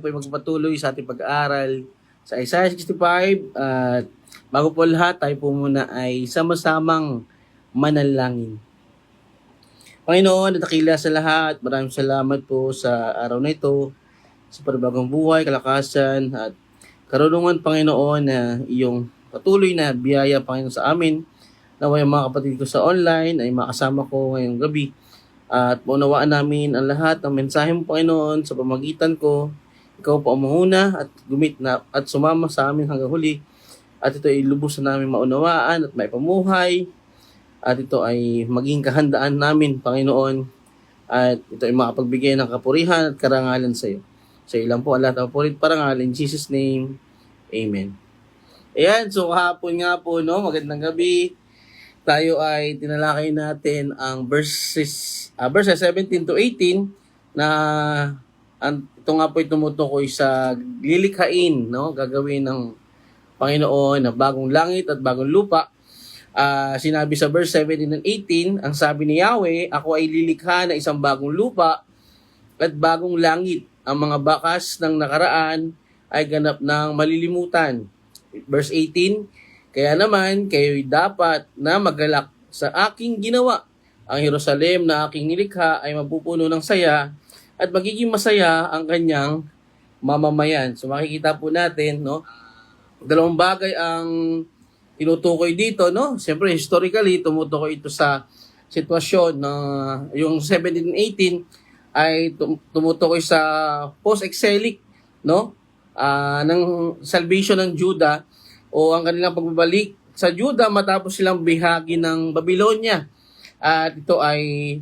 po ay magpatuloy sa ating pag-aaral sa Isaiah 65 at bago po lahat, tayo po muna ay sama-samang manalangin. Panginoon, dakila sa lahat, maraming salamat po sa araw na ito, sa panibagong buhay, kalakasan at karunungan, Panginoon, na iyong patuloy na biyaya, Panginoon, sa amin. Naway mga kapatid ko sa online ay makasama ko ngayong gabi at maunawaan namin ang lahat ng mensahe mo, Panginoon, sa pamagitan ko. Ikaw po ang manguna at gumit na at sumama sa amin hanggang huli. At ito ay lubos na namin maunawaan at maipamuhay. At ito ay maging kahandaan namin, Panginoon. At ito ay makapagbigay ng kapurihan at karangalan sa iyo. Sa ilang po ang lahat ng purit parangal. In Jesus' name, Amen. Ayan, so kahapon nga po, no, magandang gabi. Tayo ay tinalakay natin ang verses 17 to 18 na ito nga po ay tumutukoy sa lilikhain, no, gagawin ng Panginoon na bagong langit at bagong lupa. Sinabi sa verse 17 and 18, ang sabi ni Yahweh, ako ay lilikha na isang bagong lupa at bagong langit. Ang mga bakas ng nakaraan ay ganap ng malilimutan. Verse 18, kaya naman kayo'y dapat na magalak sa aking ginawa. Ang Jerusalem na aking nilikha ay mapupuno ng saya at magiging masaya ang kanyang mamamayan. So makikita po natin, no, dalawang bagay ang tinutukoy dito, no? Siyempre historically tumutukoy ito sa sitwasyon na yung 17 and 18 ay tumutukoy sa post-exilic, no? Ng salvation ng Juda o ang kanilang pagbabalik sa Juda matapos silang bihagi ng Babylonia. At ito ay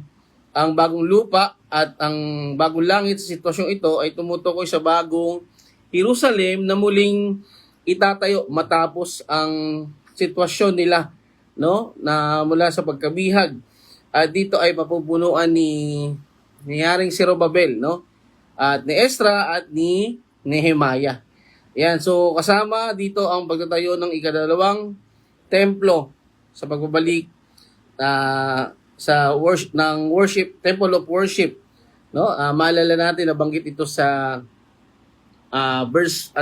ang bagong lupa at ang bagong langit sa sitwasyong ito ay tumutukoy sa bagong Jerusalem na muling itatayo matapos ang sitwasyon nila, no, na mula sa pagkabihag. At dito ay mapupunuan ni Haring Zerubbabel, no, at ni Ezra at ni Nehemiah. Yan, so kasama dito ang pagtatayo ng ikadalawang templo sa pagbabalik sa worship, temple of worship, no? Maalala natin na banggit ito sa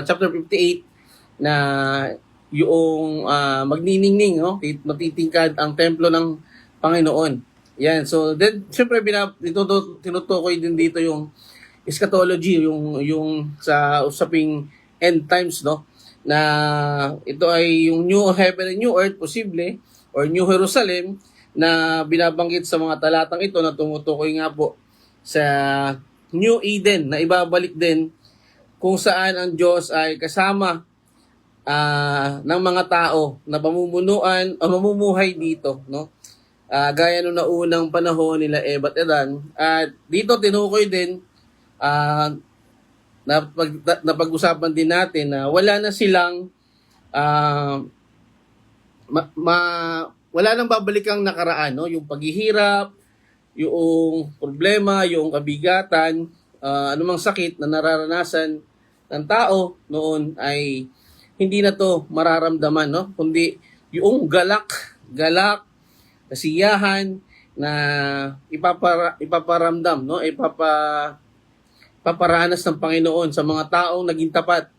chapter 58 na yung magniningning, no? Matitingkad ang templo ng Panginoon. Yan, so then syempre tinutukoy din dito yung eschatology, yung sa usaping end times, no, na ito ay yung new heaven and new earth posible or new Jerusalem na binabanggit sa mga talatang ito na tumutukoy nga po sa New Eden na ibabalik din kung saan ang Diyos ay kasama ng mga tao na pamumunuan o mamumuhay dito, no, gaya nung naunang panahon nila Eva at Adan. At dito tinukoy din napag-usapan din natin na wala na silang wala nang babalikang nakaraan, no? Yung paghihirap, yung problema, yung kabigatan, anumang sakit na nararanasan ng tao noon ay hindi na to mararamdaman, no? Kundi yung galak, kasiyahan na ipaparamdam, no? Paparanas ng Panginoon sa mga taong naging tapat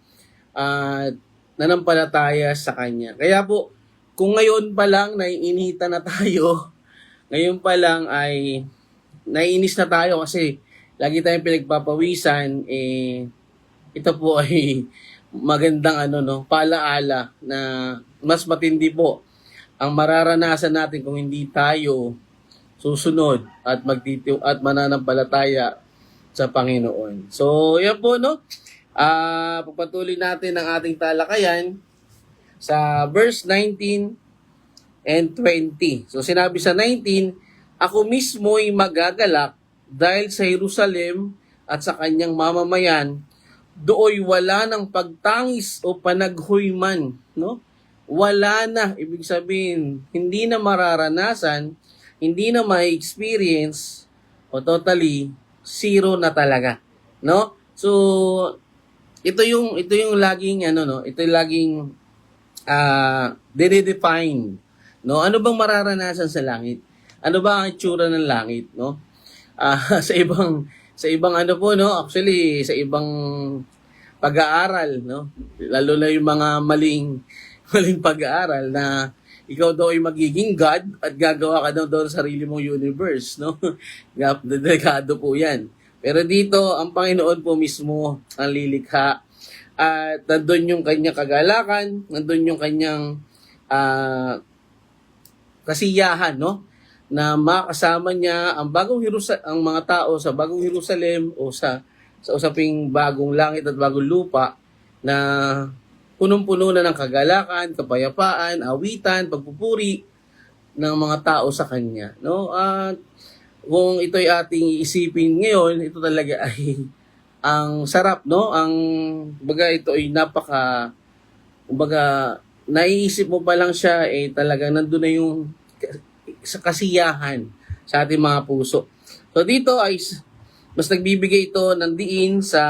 at nanampalataya sa Kanya. Kaya po, kung ngayon pa lang naiinita na tayo, ngayon pa lang ay naiinis na tayo kasi lagi tayong pinagpapawisan, ito po ay magandang paalaala na mas matindi po ang mararanasan natin kung hindi tayo susunod at mananampalataya sa Panginoon. So, yan po, no? Pagpatuloy natin ang ating talakayan sa verse 19 and 20. So, sinabi sa 19, ako mismo'y magagalak dahil sa Jerusalem at sa kanyang mamamayan, dooy wala ng pagtangis o panaghoy man, no? Wala na, ibig sabihin, hindi na mararanasan, hindi na may experience, o totally zero na talaga, no? So, ito yung laging ito yung laging dinedefine, no? Ano bang mararanasan sa langit? Ano ba ang itsura ng langit, no? Sa ibang actually sa ibang pag-aaral, no? Lalo na yung mga maling pag-aaral na ikaw daw ay magiging God at gagawa ka daw doon sa sarili mong universe, no? Delikado po yan. Pero dito, ang Panginoon po mismo ang lilikha. At nandun yung kanyang kagalakan, nandun yung kanyang kasiyahan, no? Na makasama niya ang ang mga tao sa bagong Jerusalem o sa usaping bagong langit at bagong lupa na punong-puno na ng kagalakan, kapayapaan, awitan, pagpupuri ng mga tao sa kanya, no? At kung ito'y ating iisipin ngayon, ito talaga ay ang sarap, no? Ito ay naiisip mo pa lang siya, talagang nandun na yung sa kasiyahan sa ating mga puso. So dito ay mas nagbibigay ito ng diin sa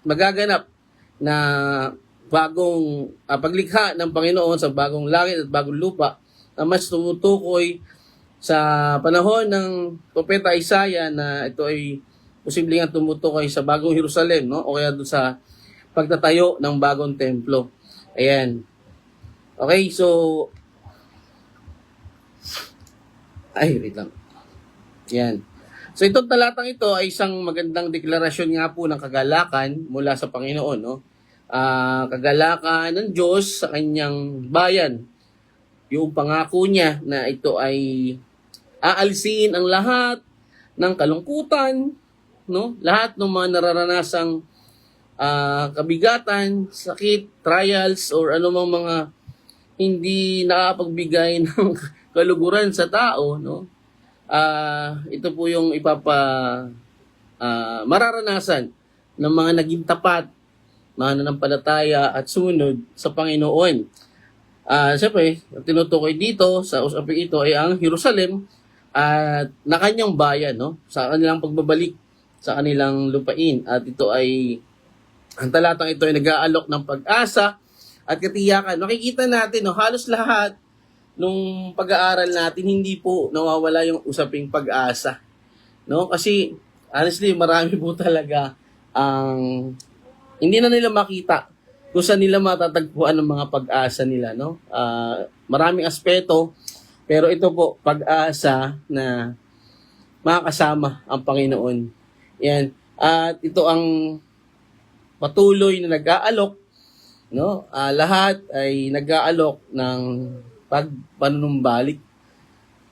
magaganap na bagong paglikha ng Panginoon sa bagong langit at bagong lupa na mas tumutukoy sa panahon ng Propeta Isaiah na ito ay posibleng nga tumutukoy sa bagong Jerusalem, no? O kaya doon sa pagtatayo ng bagong templo. Ayan. Okay, so wait lang. Yan. So itong talatang ito ay isang magandang deklarasyon nga po ng kagalakan mula sa Panginoon, no? Kagalakan ng Diyos sa kanyang bayan. Yung pangako niya na ito ay aalisin ang lahat ng kalungkutan, no? Lahat ng mga nararanasang kabigatan, sakit, trials, or anumang mga hindi nakapagbigay ng kaluguran sa tao, no? Ito po yung mararanasan ng mga naging tapat, mga nanampalataya at sumunod sa Panginoon. Siyempre, tinutukoy dito sa usaping ito ay ang Jerusalem at na kanyang bayan, no? Sa kanilang pagbabalik sa kanilang lupain. At ito ay, ang talatang ito ay nag-aalok ng pag-asa at katiyakan. Makikita natin, no, halos lahat nung pag-aaral natin, hindi po nawawala yung usaping pag-asa. No? Kasi, honestly, marami po talaga ang hindi na nila makita kung saan nila matatagpuan ng mga pag-asa nila. No? Maraming aspeto, pero ito po, pag-asa na makakasama ang Panginoon. Yan. At ito ang patuloy na nag-aalok, no? Lahat ay nag-aalok ng pagpanunumbalik.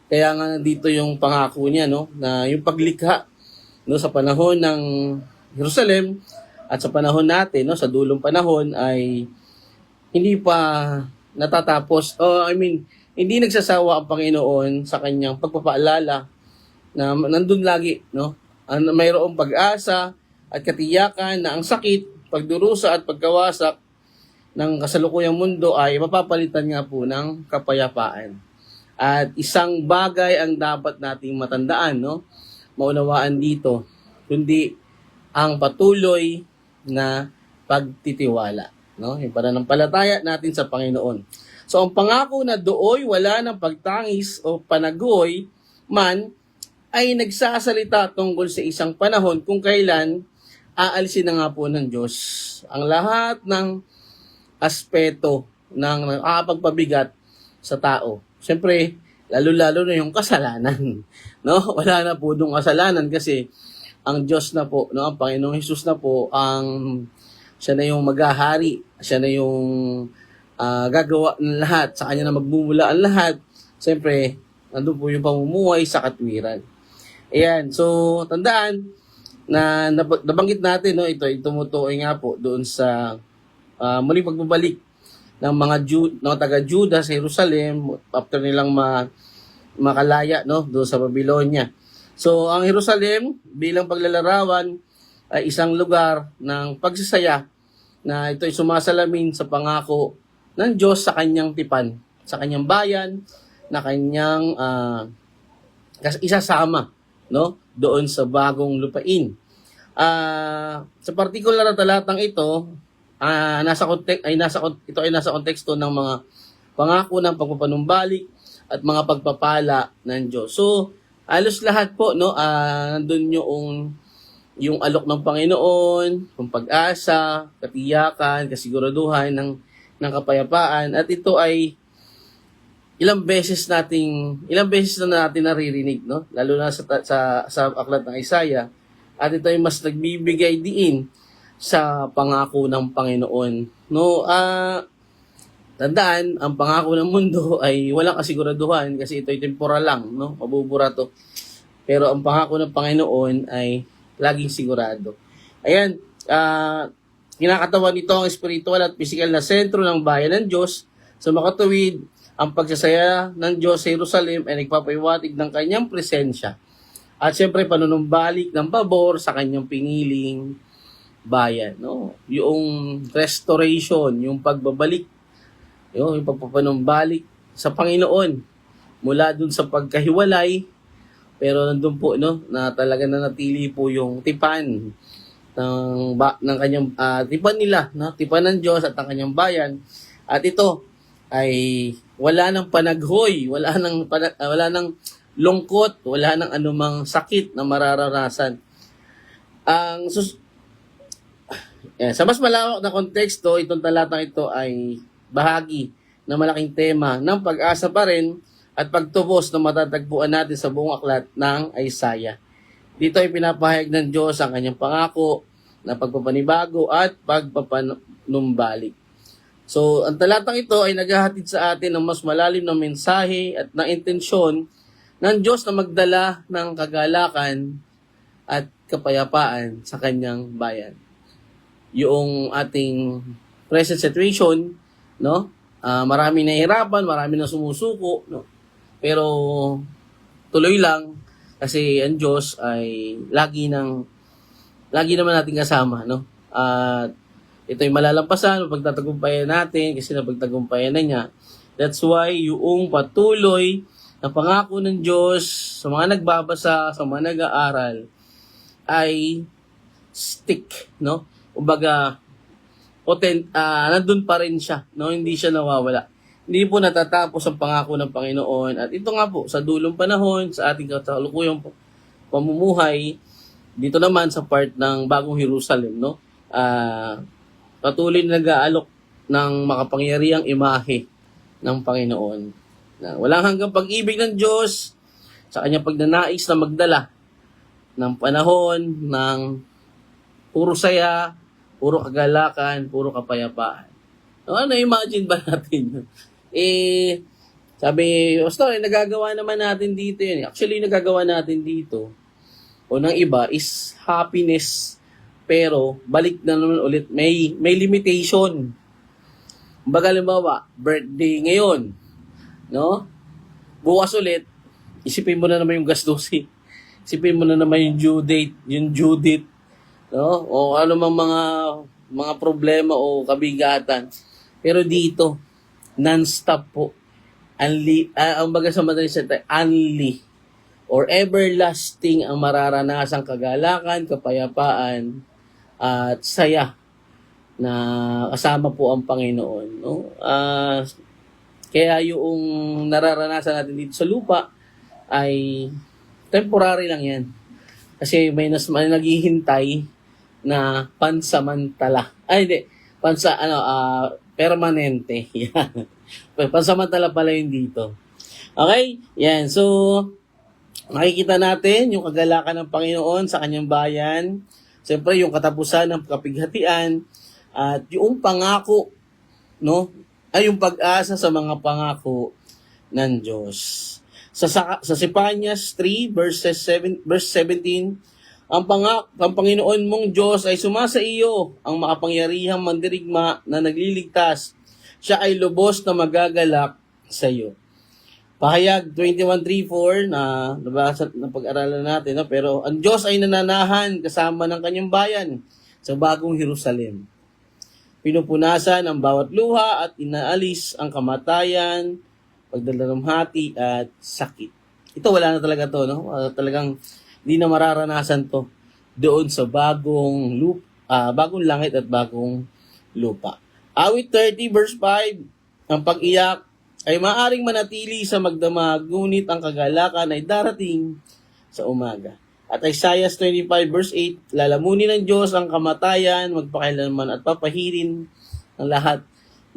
Kaya nga nandito yung pangako niya, no, na yung paglikha, no, sa panahon ng Jerusalem at sa panahon natin, no, sa dulong panahon ay hindi pa natatapos. Hindi nagsasawa ang Panginoon sa kanyang pagpapaalala na nandun lagi, no? Mayroong pag-asa at katiyakan na ang sakit, pagdurusa at pagkawasak ng kasalukuyang mundo ay mapapalitan nga po ng kapayapaan. At isang bagay ang dapat nating matandaan, no? Maunawaan dito, kundi ang patuloy na pagtitiwala, no? Yung pananampalataya natin sa Panginoon. So ang pangako na dooy wala ng pagtangis o panagoy man ay nagsasalita tungkol sa isang panahon kung kailan aalisin na nga po ng Diyos ang lahat ng aspeto ng nakakapagpabigat sa tao. Siyempre, lalo-lalo na yung kasalanan. No? Wala na po dong kasalanan kasi ang Diyos na po, no, ang Panginoong Hesus na po, siya na yung maghahari, siya na yung gagawa ng lahat, sa kanya na magmumula ang lahat. Siyempre, nandun po yung pamumuhay sa katwiran. Ayan, so tandaan na nabanggit natin, no, ito ay tumutukoy nga po doon sa muling pagbabalik ng mga taga-Juda sa Jerusalem after nilang makalaya, no, doon sa Babylonia. So ang Jerusalem bilang paglalarawan ay isang lugar ng pagsasaya na ito ay sumasalamin sa pangako ng Diyos sa kanyang tipan, sa kanyang bayan na kanyang isasama, no, doon sa bagong lupain. Sa particular na talatang ito, ito ay nasa konteksto ng mga pangako ng pagpapanumbalik at mga pagpapala ng Diyos. So, halos lahat po, no, nandun yung yung alok ng Panginoon, yung pag-asa, katiyakan, kasiguraduhan ng kapayapaan. At ito ay ilang beses na natin naririnig, no? Lalo na sa aklat ng Isaiah. At ito ay mas nagbibigay diin sa pangako ng Panginoon. No, tandaan, ang pangako ng mundo ay walang kasiguraduhan kasi ito ay temporal lang, no? Mabubura to. Pero ang pangako ng Panginoon ay laging sigurado. Ayan, kinakatawan nito ang spiritual at physical na sentro ng bayan ng Diyos. Sa makatuwid, ang pagsasaya ng Diyos sa Jerusalem ay nagpapahiwatig ng kanyang presensya. At siyempre, panunumbalik ng pabor sa kanyang piniling bayan. No? Yung restoration, yung pagbabalik, yung pagpapanumbalik sa Panginoon mula dun sa pagkahiwalay, pero nandun po, no, na talaga na natili po yung tipan ng kanyang tipan nila, no? Tipan ng Diyos at ang kanyang bayan. At ito ay wala nang panaghoy, wala nang lungkot, wala nang anumang sakit na mararanasan. Sa mas malawak na konteksto, itong talatang ito ay bahagi ng malaking tema ng pag-asa pa rin at pagtubos na matatagpuan natin sa buong aklat ng Isaiah. Dito ay pinapahayag ng Diyos ang kanyang pangako na pagpapanibago at pagpapanumbalik. So, ang talatang ito ay naghahatid sa atin ng mas malalim na mensahe at na intensyon ng Diyos na magdala ng kagalakan at kapayapaan sa kanyang bayan. Yung ating present situation, no? Marami nahihirapan, marami na sumusuko, no? Pero tuloy lang kasi ang Diyos ay lagi naman natin kasama, no? At ito'y malalampasan, pagtatagumpayan natin kasi napagtagumpayan na niya. That's why yung patuloy na pangako ng Diyos sa mga nagbabasa, sa mga nag-aaral ay stick, no? Kumbaga, nandun pa rin siya, no? Hindi siya nawawala. Hindi po natatapos ang pangako ng Panginoon. At ito nga po, sa dulong panahon, sa ating kasalukuyang pamumuhay, dito naman sa part ng Bagong Jerusalem, no? Patuloy na nag-aalok ng makapangyarihang imahe ng Panginoon. Na walang hanggang pag-ibig ng Diyos sa kanyang pagnanais na magdala ng panahon ng puro saya, puro kagalakan, puro kapayapaan. Ano, imagine ba natin? Sabi, Pastor, nagagawa naman natin dito yun. Actually, nagagawa natin dito o ng iba is happiness. Pero, balik na naman ulit, may limitation. Baga, halimbawa, birthday ngayon, no? Bukas ulit, isipin mo na naman yung gastusin. Isipin mo na naman yung due date, no? O ano mang mga problema o kabigatan. Pero dito, non-stop po. Ang baga sa madaling salita, unli or everlasting ang mararanasang kagalakan, kapayapaan, at saya na kasama po ang Panginoon, no? Kaya yung nararanasan natin dito sa lupa ay temporary lang yan. Kasi may naghihintay na pansamantala. Ay, hindi. Permanente. Yan. Pansamantala pala yun dito. Okay? Yan. So, makikita natin yung kagalakan ng Panginoon sa kanyang bayan. Siyempre, yung katapusan ng kapighatian at yung pangako, no? Ay yung pag-asa sa mga pangako ng Diyos. Sa Sipanyas 3 verse 17, ang Panginoon mong Diyos ay sumasa iyo, ang makapangyarihang mandirigma na nagliligtas. Siya ay lubos na magagalak sa iyo. Pahayag 21:3-4 na nabasa na pag-aralan natin, no? Pero ang Diyos ay nananahan kasama ng kanyang bayan sa Bagong Jerusalem. Pinupunasan ang bawat luha at inaalis ang kamatayan, pagdalamhati at sakit. Ito wala na talaga to, no? Talagang hindi na mararanasan to doon sa bagong langit at bagong lupa. Awit 30 verse 5, ang pag-iyak ay maaring manatili sa magdamag, ngunit ang kagalakan ay darating sa umaga. At Isaiah 25 verse 8, lalamunin ng Diyos ang kamatayan, magpakailanman at papahirin ang lahat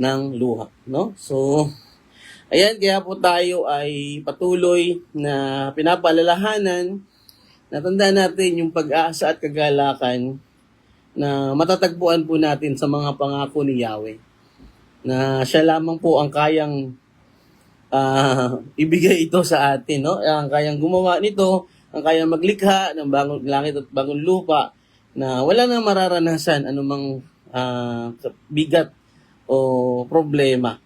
ng luha. No? So, ayan, kaya po tayo ay patuloy na pinapaalalahanan na tandaan natin yung pag-asa at kagalakan na matatagpuan po natin sa mga pangako ni Yahweh. Na siya lamang po ang kayang ibigay ito sa atin. No? Ang kayang gumawa nito, ang kayang maglikha ng bagong langit at bagong lupa na wala nang mararanasan anumang bigat o problema.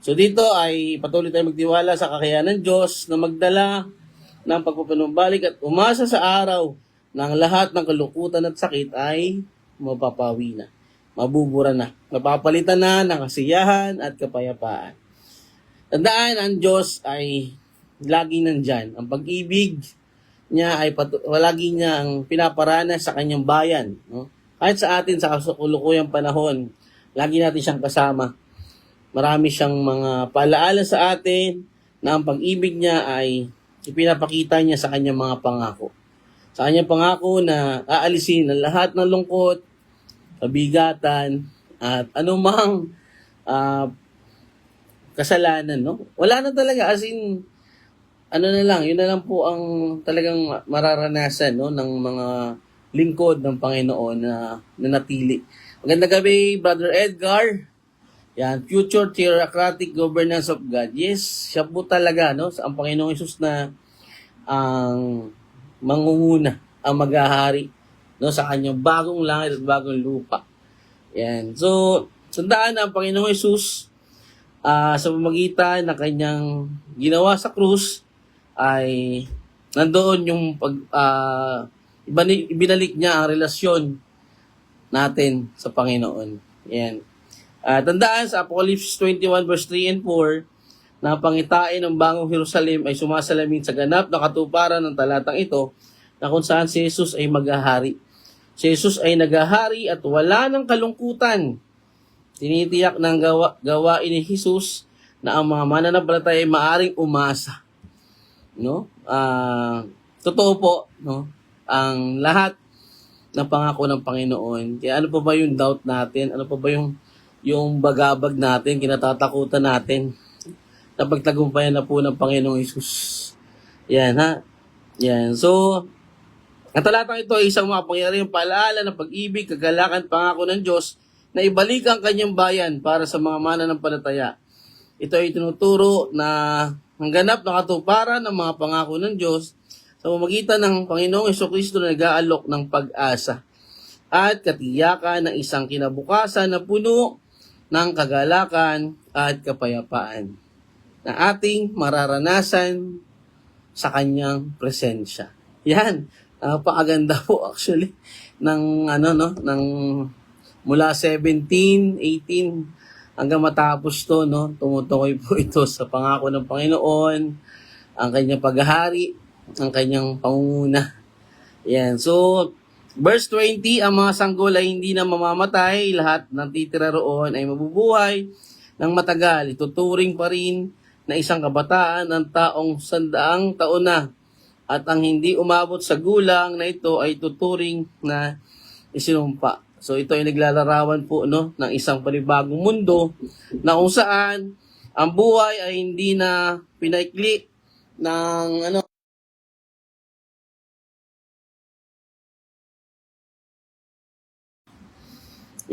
So dito ay patuloy tayong magtiwala sa kakayanan ng Diyos na magdala ng pagpapanumbalik at umasa sa araw ng lahat ng kalukutan at sakit ay mapapawi na, mabubura na, mapapalitan na ng kasiyahan at kapayapaan. Tandaan, ang Diyos ay laging nandyan. Ang pag-ibig niya ay lagi niya ang pinaparanas sa kanyang bayan. No? Kahit sa atin sa kasulukuyang panahon, lagi natin siyang kasama. Marami siyang mga paalaala sa atin na ang pag-ibig niya ay ipinapakita niya sa kanyang mga pangako. Sa kanyang pangako na aalisin ang lahat ng lungkot, kabigatan, at anumang kasalanan. No? Wala na talaga, as in, ano na lang, yun na lang po ang talagang mararanasan no, ng mga lingkod ng Panginoon na nanatili. Magandang gabi, Brother Edgar. Yan, future theocratic governance of God. Yes, siya po talaga, no, ang Panginoong Hesus na ang mangunguna, ang maghahari no, sa kanyang bagong langit at bagong lupa. Yan. So, tandaan na ang Panginoong Hesus sa pamamagitan ng kanyang ginawa sa krus, ay nandoon yung ibinalik niya ang relasyon natin sa Panginoon. Yan. Tandaan sa Apocalypse 21 verse 3 and 4 na pangitain ng bagong Jerusalem ay sumasalamin sa ganap na katuparan ng talatang ito na kung saan si Jesus ay maghahari. Si Jesus ay naghahari at wala ng kalungkutan. Tinitiyak ng gawain ni Jesus na ang mga mananampalataya ay maaring umasa. No? Totoo po, no? Ang lahat ng pangako ng Panginoon. Kaya ano pa ba yung doubt natin? Ano pa ba yung bagabag natin, kinatatakutan natin? Na pagtagumpayan na po ng Panginoong Hesus. Yan, ha? Yan. So, ang talatang ito ay isang makapangyarihang paalaala ng pag-ibig, kagalakan, pangako ng Diyos na ibalik ang kanyang bayan para sa mga mananampalataya. Ito ay tinuturo na ang ganap na katuparan ng mga pangako ng Diyos sa pamamagitan ng Panginoong Hesukristo na nag-aalok ng pag-asa at katiyakan ng isang kinabukasan na puno ng kagalakan at kapayapaan na ating mararanasan sa kanyang presensya. Yan, napakaganda po actually ng ng mula 17, 18 hanggang matapos to, no, tumutukoy po ito sa pangako ng Panginoon, ang kanyang paghahari, ang kanyang pangunguna. Yan. So, verse 20, ang mga sanggol ay hindi na mamamatay, lahat ng titira roon ay mabubuhay ng matagal. Ituturing pa rin na isang kabataan ang taong 100 taon na, at ang hindi umabot sa gulang na ito ay tuturing na isinumpa. So ito ay naglalarawan po no ng isang panibagong mundo na kung saan ang buhay ay hindi na pinaikli ng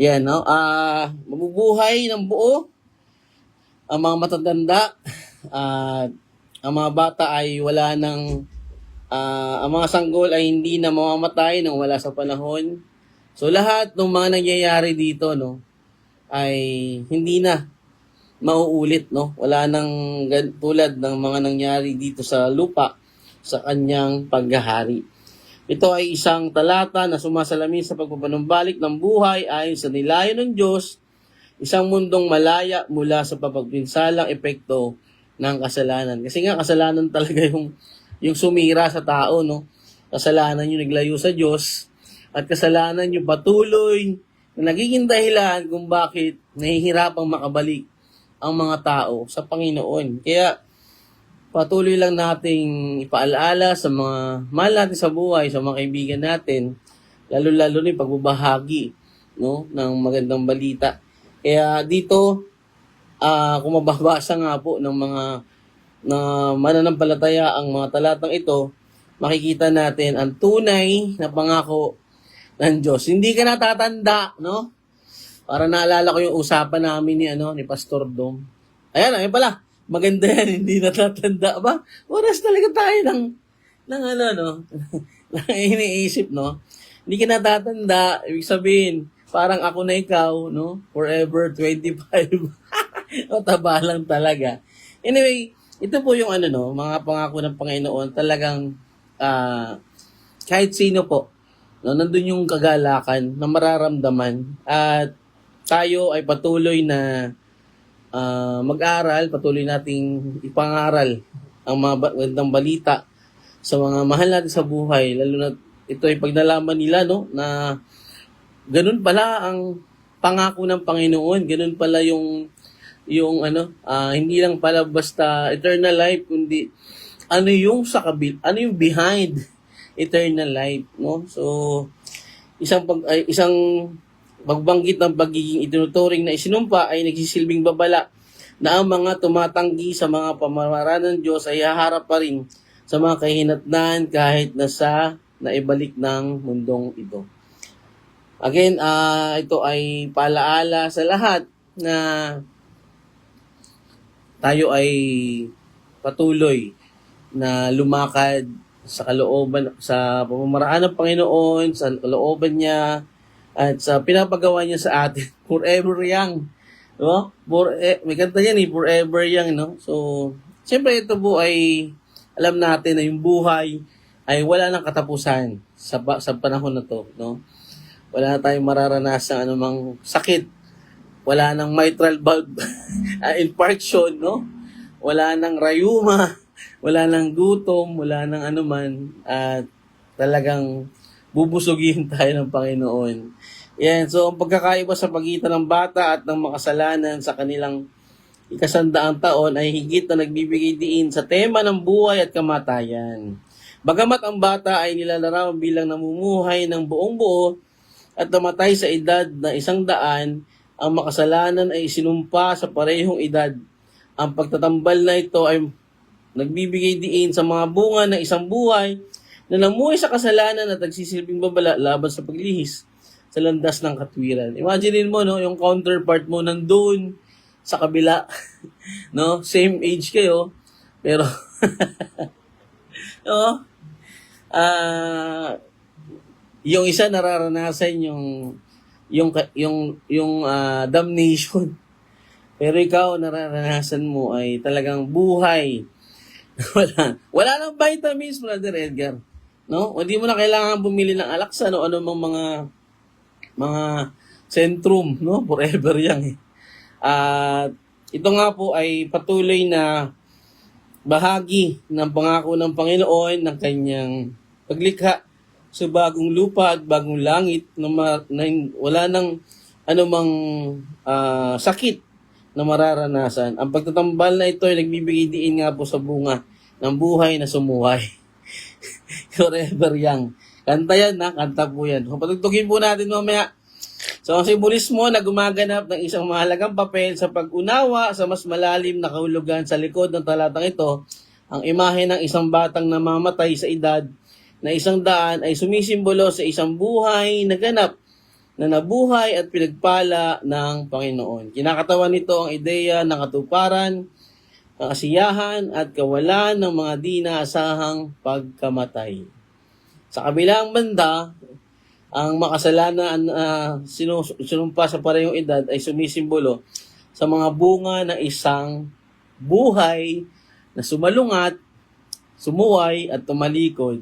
yan no mabubuhay ng buo ang mga matatanda at ang mga bata ay wala ng ang mga sanggol ay hindi na mamamatay nang wala sa panahon. So lahat ng mga nangyayari dito no ay hindi na mauulit no. Wala nang tulad ng mga nangyari dito sa lupa sa kanyang paghahari. Ito ay isang talata na sumasalamin sa pagpapanumbalik ng buhay ayon sa nilayo ng Diyos, isang mundong malaya mula sa papagpinsalang epekto ng kasalanan. Kasi nga kasalanan talaga yung sumira sa tao no. Kasalanan yung naglayo sa Diyos. At kasalanan yung patuloy na nagiging dahilan kung bakit nahihirapang makabalik ang mga tao sa Panginoon. Kaya patuloy lang nating ipaalaala sa mga mahal natin sa buhay, sa mga kaibigan natin, lalo-lalo na yung pagbabahagi, no, ng magandang balita. Kaya dito, kung mababasa nga po ng mga na mananampalataya ang mga talatang ito, makikita natin ang tunay na pangako ng Diyos. Hindi ka natatanda, no? Para naalala ko yung usapan namin ni Pastor Dom. Ayan, ayun pala. Maganda yan, hindi natatanda ba? Oras talaga tayo ng ng iniisip, no? Hindi ka natatanda, ibig sabihin, parang ako na ikaw, no? Forever 25. O, taba lang talaga. Anyway, ito po yung mga pangako ng Panginoon, talagang kahit sino po, no, nandun yung kagalakan na mararamdaman at tayo ay patuloy na mag-aral, patuloy nating ipangaral ang mga magandang balita sa mga mahal natin sa buhay, lalo na ito ay pag nalaman nila, no, na ganun pala ang pangako ng Panginoon, ganun pala yung hindi lang pala basta eternal life, kundi yung yung behind eternal life, no? So isang pagbanggit ng pagiging itinuturing na isinumpa ay nagsisilbing babala na ang mga tumatanggi sa mga pamamaraan ng Diyos ay haharap pa rin sa mga kahinatnan kahit naibalik ng mundong ito. Again, ito ay paalaala sa lahat na tayo ay patuloy na lumakad sa kalooban, sa pamamaraan ng Panginoon, sa kalooban niya, at sa pinapagawa niya sa atin. Forever young. No? May kanta yan forever young. No? So, siyempre ito po ay, alam natin na yung buhay ay wala nang katapusan sa panahon na to. No? Wala na tayong mararanasan anumang sakit. Wala nang mitral valve infarction. No? Wala nang rayuma. Wala nang gutom. Wala nang anuman. At talagang bubusugin tayo ng Panginoon. Yan. So, ang pagkakaiba sa pagitan ng bata at ng makasalanan sa kanilang ikasandaang taon ay higit na nagbibigay diin sa tema ng buhay at kamatayan. Bagamat ang bata ay nilalarawan bilang namumuhay ng buong buo at namatay sa edad na 100, ang makasalanan ay isinumpa sa parehong edad. Ang pagtatambal na ito ay nagbibigay diin sa mga bunga ng isang buhay na namuhay sa kasalanan at nagsisilbing babala laban sa paglihis sa landas ng katwiran. Imaginein mo, no, yung counterpart mo nandun sa kabila, no, same age kayo, pero no, yung isa nararanasan yung damnation, pero ikaw nararanasan mo ay talagang buhay. wala nang vitamins, Brother Edgar. No? Hindi mo na kailangan bumili ng Alaksan o ano mga Centrum, no? Forever yan. At ito nga po ay patuloy na bahagi ng pangako ng Panginoon ng kanyang paglikha sa bagong lupa at bagong langit na wala nang anumang sakit na mararanasan. Ang pagtatambal na ito ay nagbibigay diin nga po sa bunga ng buhay na sumuhay. Forever young. Kanta yan, kanta po yan. Patugtugin po natin mamaya. So, ang simbolismo na gumaganap ng isang mahalagang papel sa pag-unawa sa mas malalim na kahulugan sa likod ng talatang ito, ang imahe ng isang batang namamatay sa edad na 100 ay sumisimbolo sa isang buhay na ganap na nabuhay at pinagpala ng Panginoon. Kinakatawan nito ang ideya ng katuparan, kasiyahan at kawalan ng mga di naasahang pagkamatay. Sa kabilang banda, ang makasalanan sinumpa sa parehong edad ay sumisimbolo sa mga bunga ng isang buhay na sumalungat, sumuway at tumalikod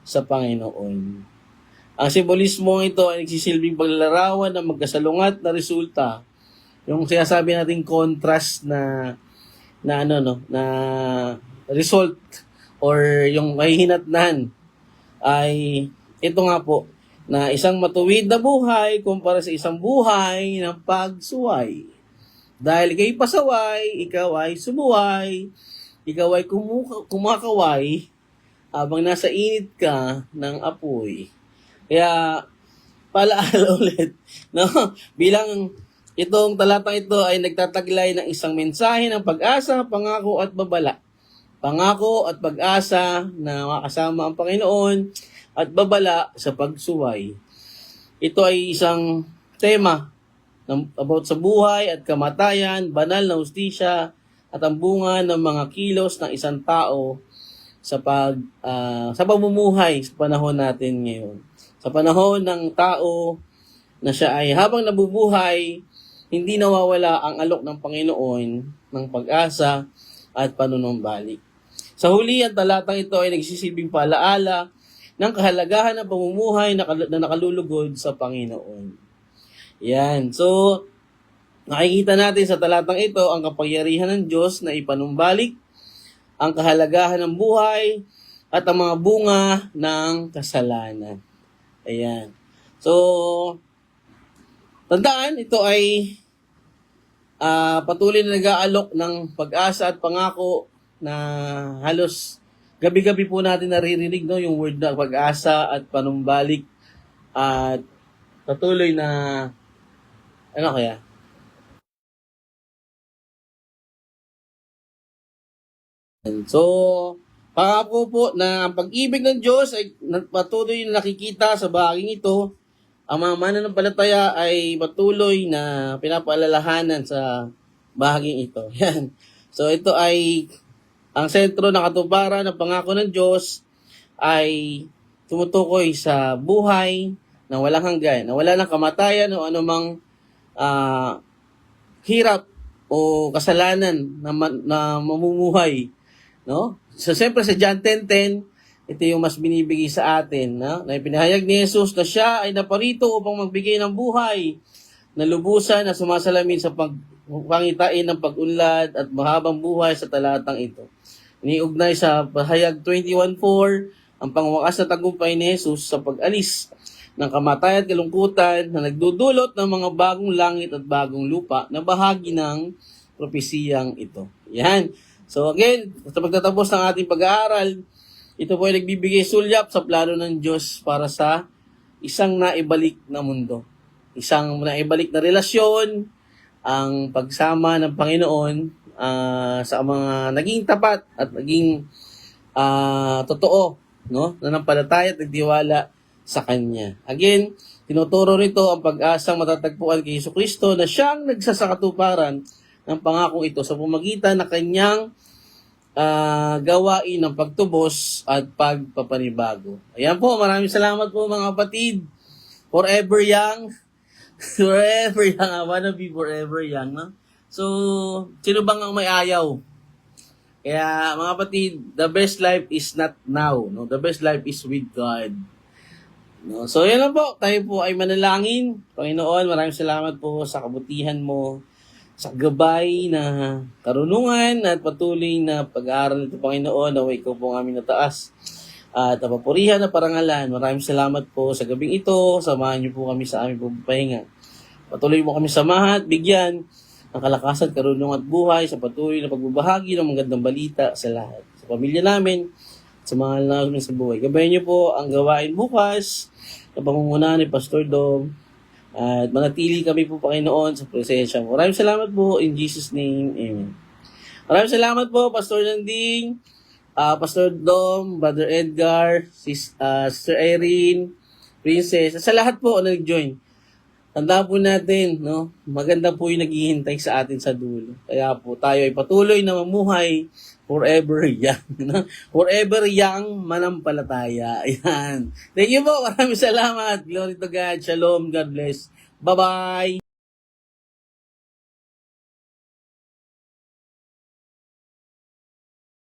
sa Panginoon. Ang simbolismo ito ay nagsisilbing paglalarawan ng magkasalungat na resulta, yung sinasabi nating contrast na result or yung kahihinatnan ay ito nga po, na isang matuwid na buhay kumpara sa isang buhay ng pagsuway. Dahil ikay pasaway, ikaw ay sumuway. ikaw ay kumakaway habang nasa init ka ng apoy. Kaya, paalaala ulit, no? Bilang itong talatang ito ay nagtataglay ng isang mensahe ng pag-asa, pangako at babala. Pangako at pag-asa na makasama ang Panginoon at babala sa pagsuway. Ito ay isang tema about sa buhay at kamatayan, banal na hustisya at ang bunga ng mga kilos ng isang tao sa sa pamumuhay sa panahon natin ngayon. Sa panahon ng tao na siya ay habang nabubuhay, hindi nawawala ang alok ng Panginoon ng pag-asa at panunumbalik. Sa huli, ang talatang ito ay nagsisilbing paalaala ng kahalagahan ng pamumuhay na nakalulugod sa Panginoon. Yan. So, nakikita natin sa talatang ito ang kapangyarihan ng Diyos na ipanumbalik ang kahalagahan ng buhay at ang mga bunga ng kasalanan. Ayan. So, tandaan, ito ay patuloy na nag-aalok ng pag-asa at pangako na halos gabi-gabi po natin naririnig, no, yung word na pag-asa at panumbalik at patuloy na ano kaya? So, pangako po na ang pag-ibig ng Diyos ay patuloy na nakikita sa bahaging ito. Ang mga mananampalataya ay patuloy na pinapaalalahanan sa bahaging ito. Yan. So, ito ay ang sentro ng katuparan ng pangako ng Diyos ay tumutukoy sa buhay na walang hanggan, na wala ng kamatayan o anumang hirap o kasalanan na mamumuhay, no? So siyempre sa John 10:10, ito yung mas binibigay sa atin, no? Na ipinahayag ni Jesus na siya ay naparito upang magbigay ng buhay na lubusan na sumasalamin sa pangitain ng pag-unlad at mahabang buhay sa talatang ito. Iniugnay sa pahayag 21:4 ang pangwakas na tagumpay ni Jesus sa pag-alis ng kamatayan at kalungkutan na nagdudulot ng mga bagong langit at bagong lupa na bahagi ng propesiyang ito. Yan. So again, sa pagtatapos ng ating pag-aaral, ito po ay nagbibigay sulyap sa plano ng Diyos para sa isang naibalik na mundo. Isang naibalik na relasyon, ang pagsama ng Panginoon sa mga naging tapat at naging totoo, no? Nanampalataya at nagtiwala sa Kanya. Again, tinuturo nito ang pag-asang matatagpuan kay Jesucristo na siyang nagsasakatuparan ng pangakong ito sa pamagitan ng Kanyang gawain ng pagtubos at pagpapanibago. Ayan po, maraming salamat po mga kapatid. Forever young. Forever young. I wanna be forever young. No? So, sino bang ang may ayaw? Kaya mga kapatid, the best life is not now. No? The best life is with God. No? So, yan lang po. Tayo po ay manalangin. Panginoon, maraming salamat po sa kabutihan mo, sa gabay na karunungan at patuloy na pag-aaral nito, Panginoon, na ikaw po ang aming nataas at napapurihan na parangalan. Maraming salamat po sa gabing ito. Samahan niyo po kami sa aming pagpapahinga. Patuloy mo kami samahan at bigyan ng kalakasan, karunungan at buhay sa patuloy na pagbabahagi ng magandang balita sa lahat. Sa pamilya namin, sa mga namin sa buhay. Gabayan niyo po ang gawain bukas sa pamumuno ni Pastor Dom. At manatili kami po, Panginoon, sa presensya mo. Maraming salamat po. In Jesus' name, Amen. Maraming salamat po, Pastor Nanding, Pastor Dom, Brother Edgar, Sister Erin, Princess, at sa lahat po na nag-join. Tandaan po natin, no? Maganda po yung naghihintay sa atin sa dulo. Kaya po tayo ay patuloy na mamuhay forever young. No? Forever young, manampalataya. Ayan. Thank you po. Maraming salamat. Glory to God. Shalom. God bless. Bye-bye.